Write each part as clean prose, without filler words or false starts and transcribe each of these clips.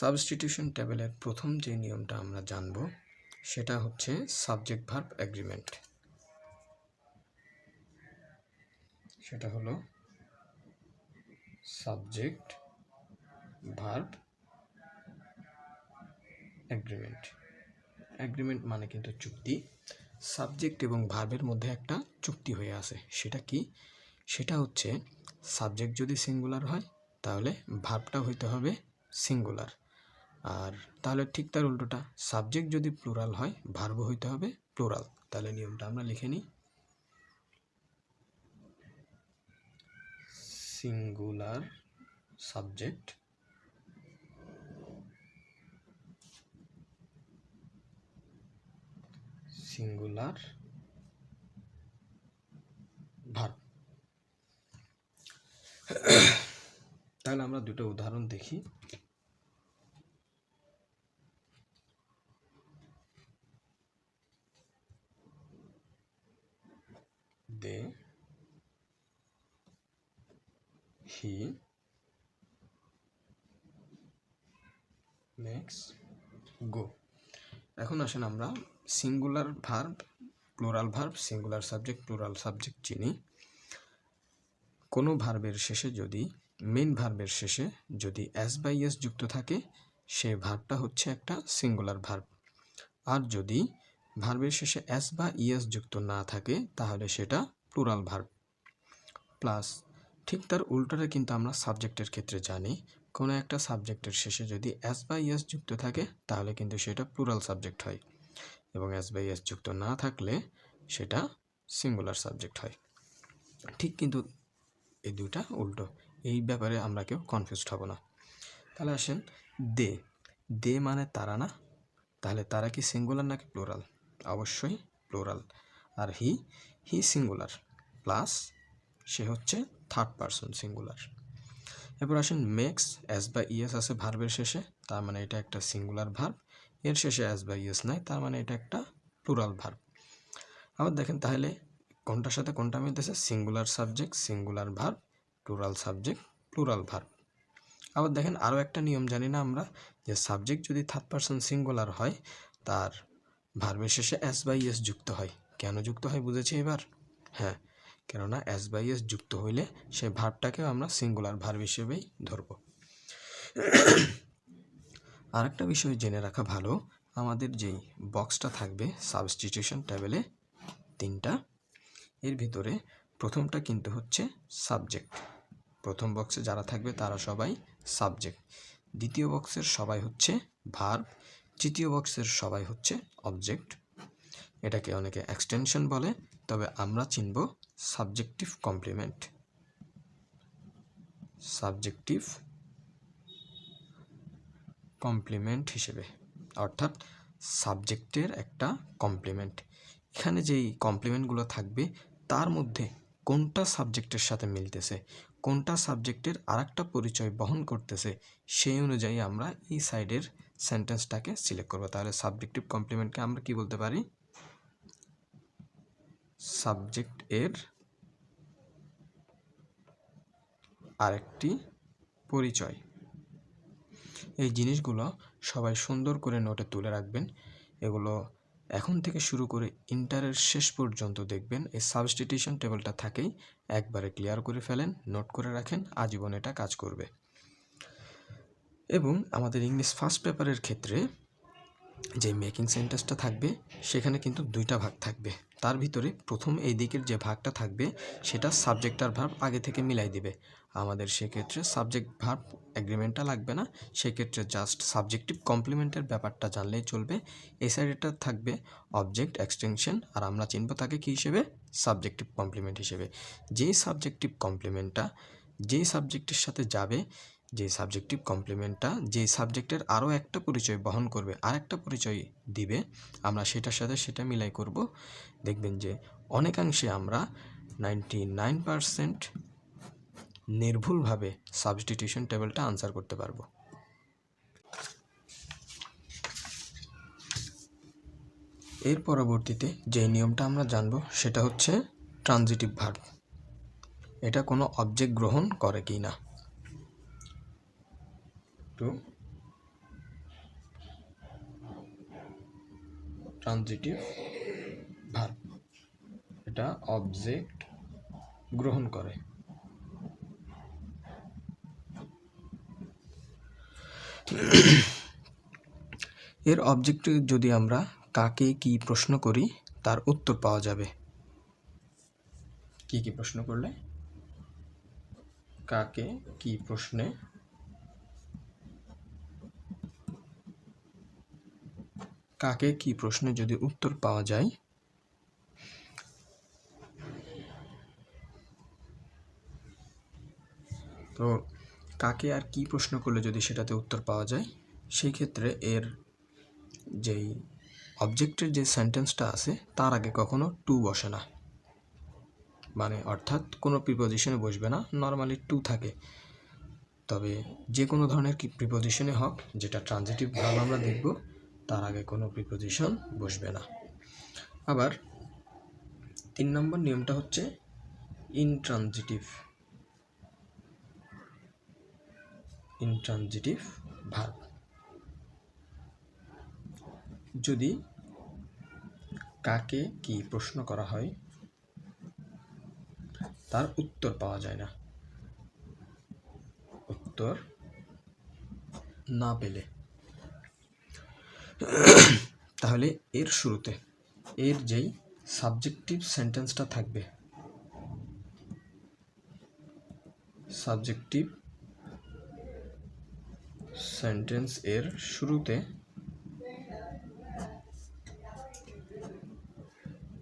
Substitution টেবিলের প্রথম যে নিয়মটা আমরা জানব সেটা হচ্ছে সাবজেক্ট ভার্ব এগ্রিমেন্ট। সেটা হলো সাবজেক্ট ভার্ব এগ্রিমেন্ট। এগ্রিমেন্ট মানে কিন্তু চুক্তি। সাবজেক্ট এবং ভার্বের মধ্যে একটা চুক্তি হয়ে আছে। সেটা কি? সেটা হচ্ছে সাবজেক্ট যদি সিঙ্গুলার হয় তাহলে ভার্বটা হইতে হবে সিঙ্গুলার, আর তাহলে ঠিক তার উল্টোটা, সাবজেক্ট যদি প্লুরাল হয় ভার্ব হইতে হবে প্লুরাল। তাহলে নিয়মটা আমরা লিখে নিই। Singular subject singular verb. তাহলে আমরা দুটো উদাহরণ দেখি। দে, হি, মেক্স, গো। এখন আসেন আমরা singular verb, plural verb, singular subject, plural subject চিনি। কোনো ভার্বের শেষে যদি, মেইন ভার্বের শেষে যদি এস বাই এস যুক্ত থাকে সে ভার্বটা হচ্ছে একটা সিঙ্গুলার ভার্ব। আর যদি ভার্বের শেষে এস বা ইএস যুক্ত না থাকে তাহলে সেটা প্লুরাল ভার্ব। প্লাস ঠিক তার উল্টোটা কিন্তু আমরা সাবজেক্টের ক্ষেত্রে জানি, কোনো একটা সাবজেক্টের শেষে যদি এস বা ইএস যুক্ত থাকে তাহলে কিন্তু সেটা প্লুরাল সাবজেক্ট হয়, এবং এস বা ইএস যুক্ত না থাকলে সেটা সিঙ্গুলার সাবজেক্ট হয়। ঠিক কিন্তু এই দুইটা উল্টো, এই ব্যাপারে আমরা কেউ কনফিউজড হব না। তাহলে আসেন দে, দে মানে তারা না? তাহলে তারা কি সিঙ্গুলার নাকি প্লুরাল? অবশ্যই প্লুরাল। আর হি, হি সিঙ্গুলার, প্লাস সে হচ্ছে থার্ড পারসন সিঙ্গুলার। এরপর আসেন মেক্স, এস বা ইএস আছে ভার্বের শেষে, তার মানে এটা একটা সিঙ্গুলার ভার্ব। এর শেষে এস বা ইএস নাই, তার মানে এটা একটা প্লুরাল ভার্ব। আবার দেখেন তাহলে কোনটার সাথে কোনটা মিলতেছে? Singular subject singular verb, plural subject plural verb. আবার দেখেন আরও একটা নিয়ম জানি না আমরা, যে সাবজেক্ট যদি থার্ড পারসন সিঙ্গুলার হয় তার ভার্বের শেষে এস বাই এস যুক্ত হয়। কেন যুক্ত হয় বুঝেছি এবার? হ্যাঁ, কেননা এস বাই এস যুক্ত হইলে সেই ভার্বটাকেও আমরা সিঙ্গুলার ভার্ব হিসেবেই ধরব। আরেকটা বিষয় জেনে রাখা ভালো, আমাদের যেই বক্সটা থাকবে সাবস্টিটিউশন টেবিলে তিনটা, এর ভিতরে প্রথমটা কিন্তু হচ্ছে সাবজেক্ট। প্রথম বক্সে যারা থাকবে তারা সবাই সাবজেক্ট, দ্বিতীয় বক্সের সবাই হচ্ছে ভার্ব, তৃতীয় বক্সের সবাই হচ্ছে অবজেক্ট। এটাকে অনেকে এক্সটেনশন বলে, তবে আমরা চিনব সাবজেক্টিভ কমপ্লিমেন্ট। সাবজেক্টিভ কমপ্লিমেন্ট হিসেবে, অর্থাৎ সাবজেক্টের একটা কমপ্লিমেন্ট। এখানে যেই কমপ্লিমেন্টগুলো থাকবে তার মধ্যে কোনটা সাবজেক্টের সাথে মিলতেছে, কোনটা সাবজেক্টের আরেকটা পরিচয় বহন করতেছে, সেই অনুযায়ী আমরা এই সাইডের সেন্টেন্সটাকে সিলেক্ট করব। তাহলে সাবজেক্টিভ কমপ্লিমেন্টকে আমরা কি বলতে পারি? সাবজেক্ট এর আরেকটি পরিচয়। এই জিনিসগুলো সবাই সুন্দর করে নোটে তুলে রাখবেন। এগুলো এখন থেকে শুরু করে ইন্টারের শেষ পর্যন্ত দেখবেন এই সাবস্টিটিউশন টেবিলটা থাকেই, একবারে ক্লিয়ার করে ফেলেন, নোট করে রাখেন, আজীবন এটা কাজ করবে। এবং আমাদের ইংলিশ ফার্স্ট পেপারের ক্ষেত্রে যে মেকিং সেন্টেন্সটা থাকবে সেখানে কিন্তু দুইটা ভাগ থাকবে। তার ভিতরে প্রথম এই দিকের যে ভাগটা থাকবে সেটা সাবজেক্ট আর ভার্ব আগে থেকে মিলাই দিবে। আমাদের সেক্ষেত্রে সাবজেক্ট ভার্ব এগ্রিমেন্টটা লাগবে না, সেক্ষেত্রে জাস্ট সাবজেক্টিভ কমপ্লিমেন্টের ব্যাপারটা জানলেই চলবে। এই সাইডেটা থাকবে অবজেক্ট এক্সটেনশন, আর আমরা চিনব তাকে কী হিসেবে? সাবজেক্টিভ কমপ্লিমেন্ট হিসেবে। যেই সাবজেক্টিভ কমপ্লিমেন্টটা যেই সাবজেক্টের সাথে যাবে, যে সাবজেক্টিভ কমপ্লিমেন্টটা যে সাবজেক্টের আরও একটা পরিচয় বহন করবে, আরেকটা পরিচয় দিবে, আমরা সেটার সাথে সেটা মিলাই করব। দেখবেন যে অনেকাংশে আমরা 99% নির্ভুলভাবে সাবস্টিটিউশন টেবিলটা আনসার করতে পারবো। এর পরবর্তীতে যে নিয়মটা আমরা জানব সেটা হচ্ছে ট্রানজিটিভ ভার্ব। এটা কোনো অবজেক্ট গ্রহণ করে কি না। ট্রানজিটিভ ভার্ব, এটা অবজেক্ট গ্রহণ করে। এর অবজেক্টে যদি আমরা কাকে কি প্রশ্ন করি তার উত্তর পাওয়া যাবে। কি কি প্রশ্ন করলে? কাকে কি প্রশ্নে যদি উত্তর পাওয়া যায়, তো কাকে আর কি প্রশ্ন করলে যদি সেটাতে উত্তর পাওয়া যায়, সেই ক্ষেত্রে এর যেই অবজেক্টের যে সেন্টেন্সটা আছে তার আগে কখনো টু বসে না, মানে অর্থাৎ কোনো প্রিপোজিশনে বসবে না, নর্মালি টু থাকে। তবে যে কোনো ধরনের কি প্রিপোজিশনে হোক, যেটা ট্রানজিটিভ ভার্ব আমরা দেখব, তার আগে কোনো প্রিপোজিশন বসবে না। আবার 3 নম্বর নিয়মটা হচ্ছে ইনট্রানজিটিভ ভার্ব। যদি কাকে কি প্রশ্ন করা হয় তার উত্তর পাওয়া যায় না, উত্তর না পেলে, তাহলে এর শুরুতে এর যেই সাবজেক্টিভ সেন্টেন্সটা থাকবে, সাবজেক্টিভ সেন্টেন্স এর শুরুতে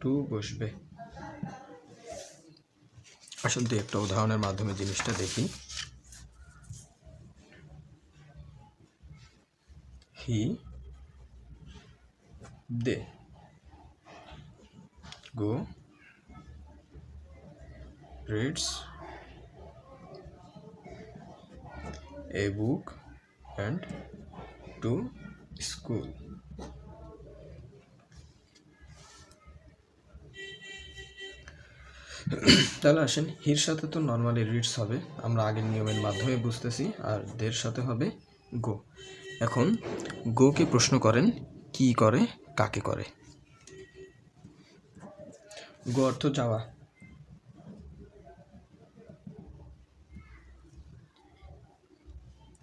টু বসবে। আসলে একটা উদাহরণের মাধ্যমে জিনিসটা দেখি। হি দে go reads a book and to school. তাহলে আসেন, হির সাথে তো নর্মালি রিডস হবে, আমরা আগের নিয়মের মাধ্যমে বুঝতেছি, আর দের সাথে হবে গো। এখন গোকে প্রশ্ন করেন কি করে, কাকে করে। গো অর্থ যাওয়া,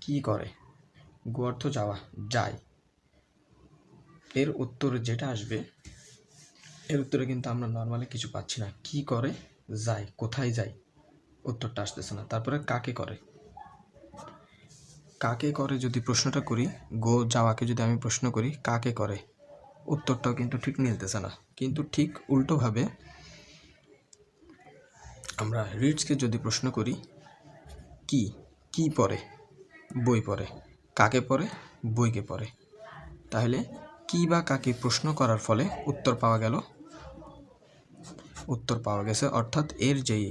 কি করে? গো অর্থ যাওয়া, যায়। এর উত্তরে যেটা আসবে, এর উত্তরে কিন্তু আমরা নর্মালি কিছু পাচ্ছি না। কি করে? যায়। কোথায় যায়? উত্তরটা আসতেছে না। তারপরে কাকে করে, কাকে করে যদি প্রশ্নটা করি, গো যাওয়াকে যদি আমি প্রশ্ন করি কাকে করে, উত্তরটাও কিন্তু ঠিক মিলতেছে না। কিন্তু ঠিক উল্টোভাবে আমরা রিডসকে যদি প্রশ্ন করি কি পড়ে, বই পড়ে, কাকে পড়ে, বইকে পড়ে, তাহলে কি বা কাকে প্রশ্ন করার ফলে উত্তর পাওয়া গেছে। অর্থাৎ এর যেই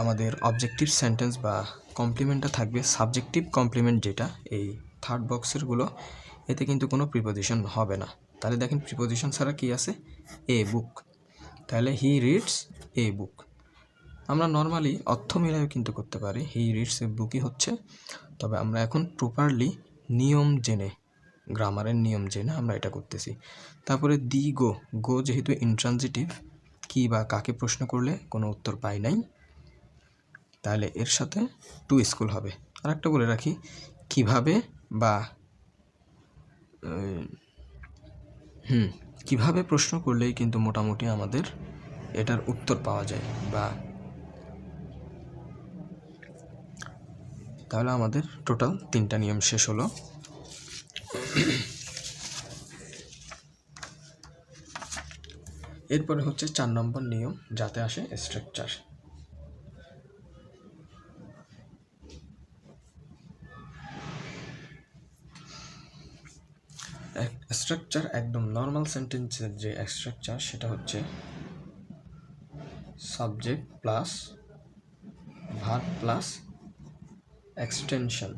আমাদের অবজেক্টিভ সেন্টেন্স বা কমপ্লিমেন্টটা থাকবে, সাবজেক্টিভ কমপ্লিমেন্ট যেটা, এই থার্ড বক্সেরগুলো, এতে কিন্তু কোনো প্রিপোজিশন হবে না। তাহলে দেখেন প্রিপোজিশন ছাড়া কি আছে, এ বুক, তাহলে হি রিডস এ বুক। আমরা নর্মালি অর্থ মিলায়ও কিন্তু করতে পারি, হি রিডস এ বুকই হচ্ছে, তবে আমরা এখন প্রপারলি নিয়ম জেনে, গ্রামারের নিয়ম জেনে আমরা এটা করতেছি। তারপরে দি গো যেহেতু ইনট্রানজিটিভ, কি বা কাকে প্রশ্ন করলে কোনো উত্তর পাই নাই, তাহলে এর সাথে টু স্কুল হবে। আর একটা বলে রাখি, কিভাবে বা কিভাবে প্রশ্ন করলেই কিন্তু মোটামুটি আমাদের এটার উত্তর পাওয়া যায়। বা তাহলে আমাদের টোটাল 3টা নিয়ম শেষ হলো। এরপরে হচ্ছে 4 নম্বর নিয়ম, যাতে আসে স্ট্রাকচার। স্ট্রাকচার একদম নর্মাল সেন্টেন্সের যে স্ট্রাকচার, সেটা হচ্ছে subject plus verb plus extension,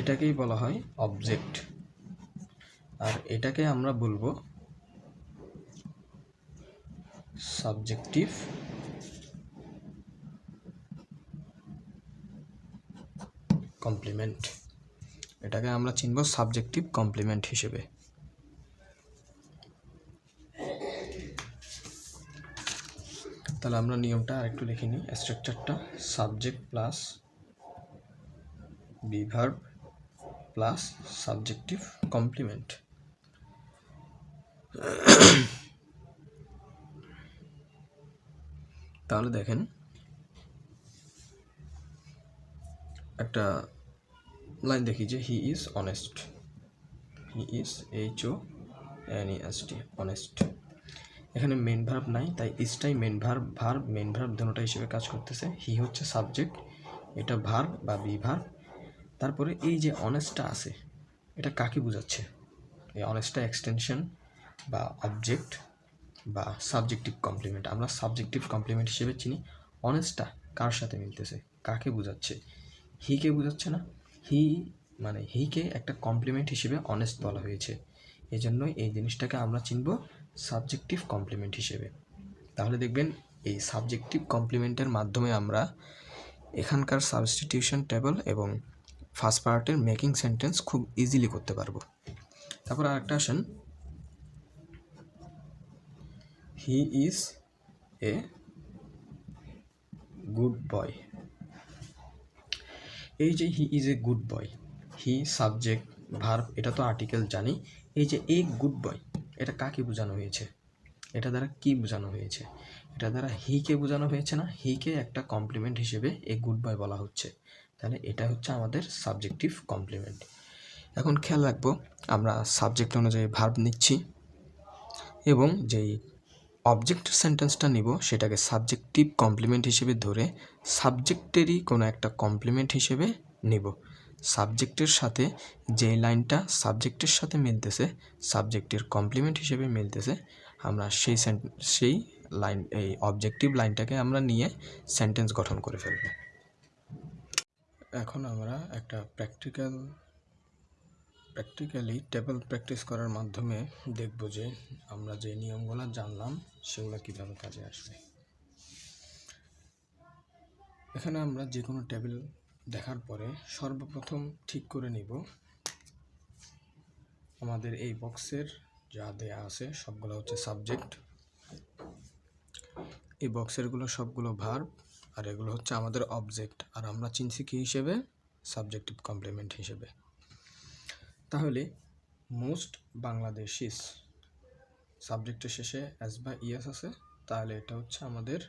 এটাকেই বলা হয় অবজেক্ট। আর এটাকে আমরা বলবো সাবজেক্টিভ কমপ্লিমেন্ট। এটাকে আমরা চিনব সাবজেক্টিভ কমপ্লিমেন্ট হিসেবে। তাহলে আমরা নিয়মটা আরেকটু লিখে নিই, স্ট্রাকচারটা subject plus be verb plus subjective complement. তাহলে দেখেন একটা লাইন দেখি যে he is honest, he is HONEST honest. এখানে মেন ভার্ব নাই, তাই ইজটাই মেন ভার্ব, মেন ভার্ব দুটোটা হিসেবে কাজ করতেছে। হি হচ্ছে সাবজেক্ট, এটা ভার্ব বা বি ভার্ব। তারপরে এই যে অনেস্টটা আছে এটা কাকে বোঝাচ্ছে? এই অনেস্টটা এক্সটেনশন বা অবজেক্ট বা সাবজেক্টিভ কমপ্লিমেন্ট। আমরা সাবজেক্টিভ কমপ্লিমেন্ট হিসেবে চিনি। অনেস্টটা কার সাথে মিলতেছে, কাকে বোঝাচ্ছে? হিকে বোঝাচ্ছে না? মানে হিকে একটা কমপ্লিমেন্ট হিসেবে অনেস্ট বলা হয়েছে, এই জন্যই এই জিনিসটাকে আমরা চিনব সাবজেক্টিভ কমপ্লিমেন্ট হিসেবে। তাহলে দেখবেন এই সাবজেক্টিভ কমপ্লিমেন্টের মাধ্যমে আমরা এখানকার সাবস্টিটিউশন টেবল এবং ফার্স্ট পার্টের মেকিং সেন্টেন্স খুব ইজিলি করতে পারবো। তারপর আরেকটা আসেন, he is a good boy. এই যে he is a good boy, he subject verb, এটা তো আর্টিকেল জানি। এই যে এ গুড বয়, এটা কাকে বোঝানো হয়েছে? এটা দ্বারা কি বোঝানো হয়েছে? এটা দ্বারা হিকে বোঝানো হয়েছে না? হিকে একটা কমপ্লিমেন্ট হিসেবে এ গুড বয় বলা হচ্ছে। তাহলে এটা হচ্ছে আমাদের সাবজেক্টিভ কমপ্লিমেন্ট। এখন খেয়াল রাখবো, আমরা সাবজেক্ট অনুযায়ী ভার্ব নিচ্ছি এবং যেই অবজেক্ট সেন্টেন্সটা নিব সেটাকে সাবজেক্টিভ কমপ্লিমেন্ট হিসেবে ধরে সাবজেক্টেরই কোনো একটা কমপ্লিমেন্ট হিসেবে নিব। সাবজেক্টের সাথে যে লাইনটা সাবজেক্টের সাথে মিলতেছে, সাবজেক্টের কমপ্লিমেন্ট হিসেবে মিলতেছে, আমরা সেই লাইন, এই অবজেক্টিভ লাইনটাকে আমরা নিয়ে সেন্টেন্স গঠন করে ফেলব। এখন আমরা একটা প্র্যাকটিক্যালি টেবল প্র্যাকটিস করার মাধ্যমে দেখব যে আমরা যে নিয়মগুলো জানলাম সেগুলো কীভাবে কাজে আসবে। এখানে আমরা যে কোনো টেবিল দেখার পরে সর্বপ্রথম ঠিক করে নিব আমাদের এই বক্সের যা দেয়া আছে সবগুলো হচ্ছে সাবজেক্ট, এই বক্সেরগুলো সবগুলো ভার্ব, আর এগুলো হচ্ছে আমাদের অবজেক্ট, আর আমরা চিনছি কি হিসেবে? সাবজেক্টিভ কমপ্লিমেন্ট হিসেবে। তাহলে মোস্ট বাংলাদেশিস সাবজেক্টের শেষে এস বা ইএস আছে, তাহলে এটা হচ্ছে আমাদের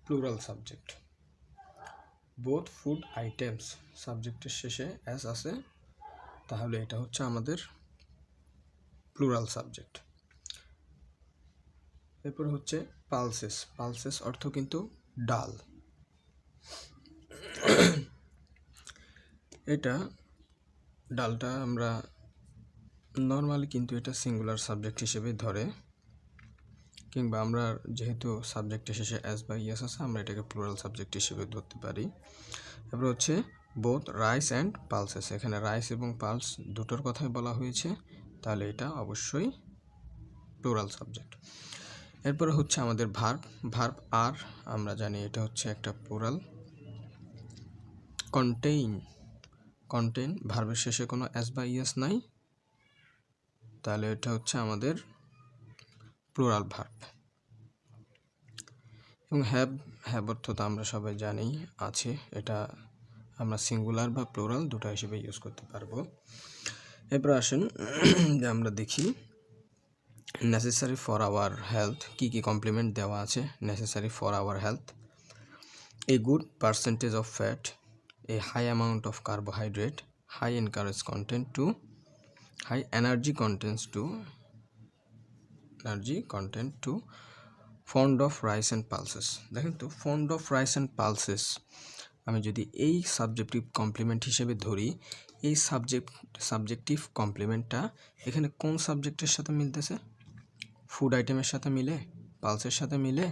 plural subject. Both food items সাবজেক্টের শেষে এস আছে, তাহলে এটা হচ্ছে আমাদের প্লুরাল সাবজেক্ট। এরপর হচ্ছে পালসেস, পালসেস অর্থ কিন্তু ডাল। এটা ডালটা আমরা নর্মালি কিন্তু এটা সিঙ্গুলার সাবজেক্ট হিসেবে ধরে, কিংবা আমরা যেহেতু সাবজেক্টের শেষে এস বা ইএস আছে আমরা এটাকে প্লুরাল সাবজেক্ট হিসেবে ধরতে পারি। এরপর হচ্ছে বোথ রাইস অ্যান্ড পালসেস, এখানে রাইস এবং পালস দুটোর কথাই বলা হয়েছে, তাহলে এটা অবশ্যই প্লুরাল সাবজেক্ট। এরপরে হচ্ছে আমাদের ভার্ব, ভার্ব আর আমরা জানি এটা হচ্ছে একটা প্লুরাল। কন্টেইন ভার্বের শেষে কোনো এস বা ইএস নাই, তাহলে এটা হচ্ছে আমাদের প্লুরাল ভার্ব। এবং হ্যাভ অর্থ তো আমরা সবাই জানি আছে, এটা আমরা সিঙ্গুলার বা প্লুরাল দুটো হিসেবে ইউজ করতে পারবো। এরপর আসেন যে আমরা দেখি নেসেসারি ফর আওয়ার হেলথ, কী কী কমপ্লিমেন্ট দেওয়া আছে necessary for our health. A good percentage of fat, a high amount of carbohydrate, high energy content too fond of rice and pulses. দেখেন তো, fond of rice and pulses আমি যদি এই subjective complement হিসেবে ধরি, এই সাবজেক্টিভ কমপ্লিমেন্টটা এখানে কোন সাবজেক্টের সাথে মিলতেছে? ফুড আইটেমের সাথে মিলে, পালসের সাথে মিলে,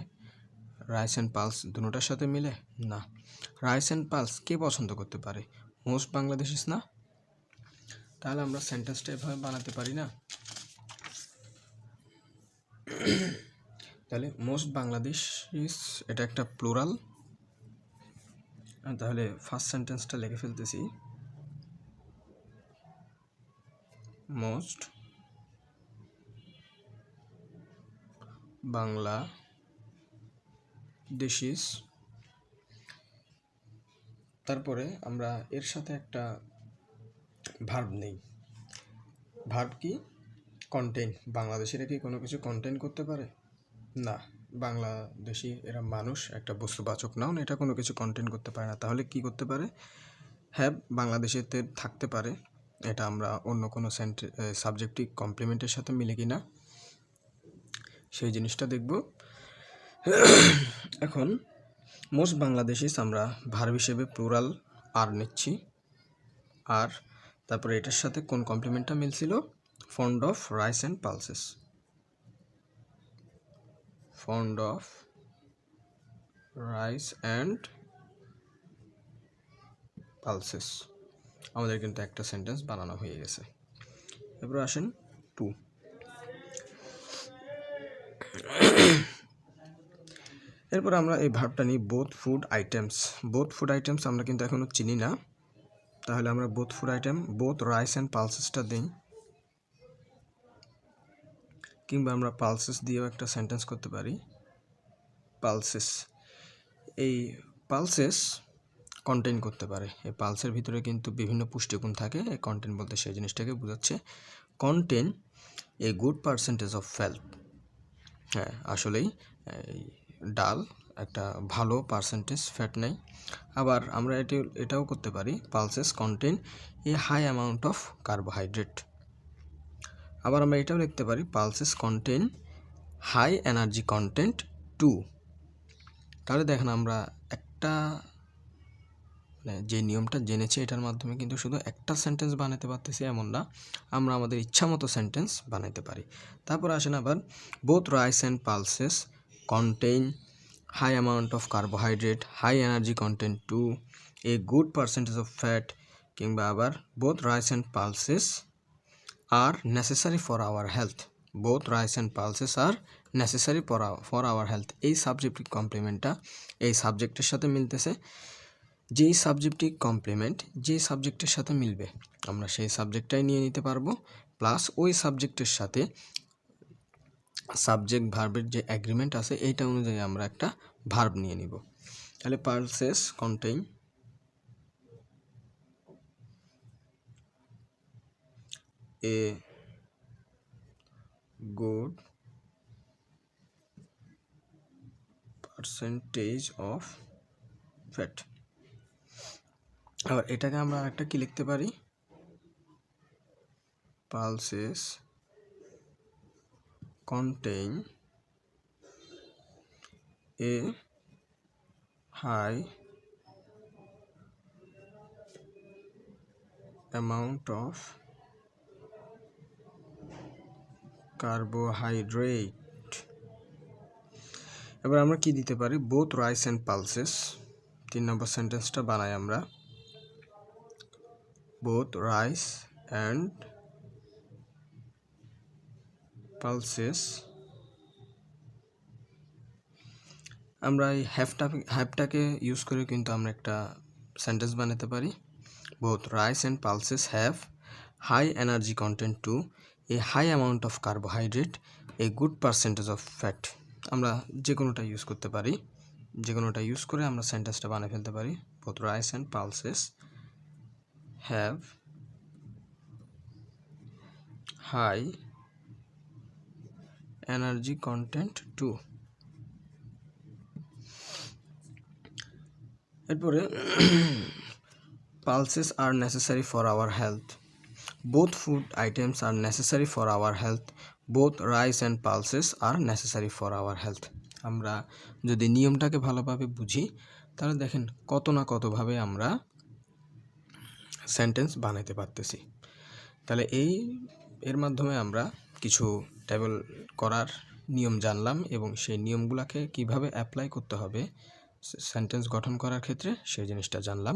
রাইস অ্যান্ড পালস দুটোটার সাথে মিলে না। রাইস অ্যান্ড পালস কে পছন্দ করতে পারে? মোস্ট বাংলাদেশিস না? তাহলে আমরা সেন্টেন্সটা এভাবে বানাতে পারি না? তাহলে মোস্ট বাংলাদেশিস এটা একটা প্লুরাল, তাহলে ফার্স্ট সেন্টেন্সটা লিখে ফেলতেছি, মোস্ট বাংলাদেশিস। তারপরে আমরা এর সাথে একটা ভার্ব নেই। ভার্ব কি? কন্টেইন। বাংলাদেশিরা কি কোনো কিছু কন্টেইন করতে পারে? না, বাংলাদেশি এরা মানুষ, একটা বস্তুবাচক নাউন, এটা কোনো কিছু কন্টেইন করতে পারে না। তাহলে কি করতে পারে? হ্যাভ বাংলাদেশিতে থাকতে পারে। এটা আমরা অন্য কোনো সাবজেক্টিভ কমপ্লিমেন্টের সাথে মিলে কিনা সেই জিনিসটা দেখব। এখন মোস্ট বাংলাদেশিস আমরা ভার্ব হিসেবে প্লুরাল আর নিচ্ছি। আর তারপরে এটার সাথে কোন কমপ্লিমেন্টটা মিলছিল? Fond of rice and pulses. Fond of rice and pulses. আমাদের কিন্তু একটা সেন্টেন্স বানানো হয়ে গেছে। এরপর আসেন 2। এরপর আমরা এই ভার্বটা নিই both food items. Both food items আমরা কিন্তু এখনো চিনি না, তাহলে আমরা both food item both rice and পালসেসটা দিই, কিংবা আমরা পালসেস দিয়েও একটা সেন্টেন্স করতে পারি। পালসেস, এই পালসেস কন্টেইন করতে পারে। এই পালসের ভিতরে কিন্তু বিভিন্ন পুষ্টিগুণ থাকে। এই কন্টেইন বলতে সেই জিনিসটাকে বোঝাচ্ছে। Contain A good percentage of fat. হ্যাঁ, আসলেই এই ডাল একটা ভালো পার্সেন্টেজ ফ্যাট নেই। আবার আমরা এটাও করতে পারি, pulses contain a high amount of carbohydrate. আবার আমরা এটাও লিখতে পারি, pulses contain high energy content too. তাহলে দেখেন আমরা একটা যে নিয়মটা জেনেছি এটার মাধ্যমে কিন্তু শুধু একটা সেন্টেন্স বানাতে পারতেছি এমন না, আমরা আমাদের ইচ্ছা মতো সেন্টেন্স বানাইতে পারি। তারপর আসেন আবার both rice and pulses contain high amount of carbohydrate, high energy content too, a good percentage of fat, কিংবা আবার both rice and pulses are necessary for our health. Both rice and pulses are necessary for our health. এই subjective কমপ্লিমেন্টটা এই সাবজেক্টের সাথে মিলতেছে। যেই subjective complement যে সাবজেক্টের সাথে মিলবে আমরা সেই সাবজেক্টটাই নিয়ে নিতে পারবো, প্লাস ওই সাবজেক্টের সাথে সাবজেক্ট ভার্বের যে অ্যাগ্রিমেন্ট আছে এইটা অনুযায়ী আমরা একটা ভার্ব নিয়ে নিব। তাহলে pulses contain A good percentage of fat. আবার এটাকে আমরা আরেকটা কি লিখতে পারি? Pulses contain a high amount of carbohydrate। এবার আমরা কি দিতে পারি? Both rice and pulses. 3 নম্বর সেন্টেন্সটা বানাই আমরা, বোথ রাইস অ্যান্ড পালসেস। আমরা এই হ্যাভটাকে ইউজ করে কিন্তু আমরা একটা সেন্টেন্স বানাতে পারি, both rice and pulses have high energy content too, a high amount of carbohydrate, a good percentage of fat. আমরা যে কোনোটা ইউজ করতে পারি, যে কোনোটা ইউজ করে আমরা সেন্টেন্সটা বানিয়ে ফেলতে পারি, both rice and pulses have high energy content too. এরপরে pulses are necessary for our health. Both food items are necessary for our health, both rice and pulses are necessary for our health. আমরা যদি নিয়মটাকে ভালোভাবে বুঝি তাহলে দেখেন কত না কতভাবে আমরা সেন্টেন্স বানাইতে পারতেছি। তাহলে এর মাধ্যমে আমরা কিছু টেবল করার নিয়ম জানলাম এবং সেই নিয়মগুলোকে কিভাবে অ্যাপ্লাই করতে হবে সেন্টেন্স গঠন করার ক্ষেত্রে সেই জিনিসটা জানলাম।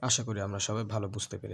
আশা করি আমরা সবাই ভালো বুঝতে পেরেছি।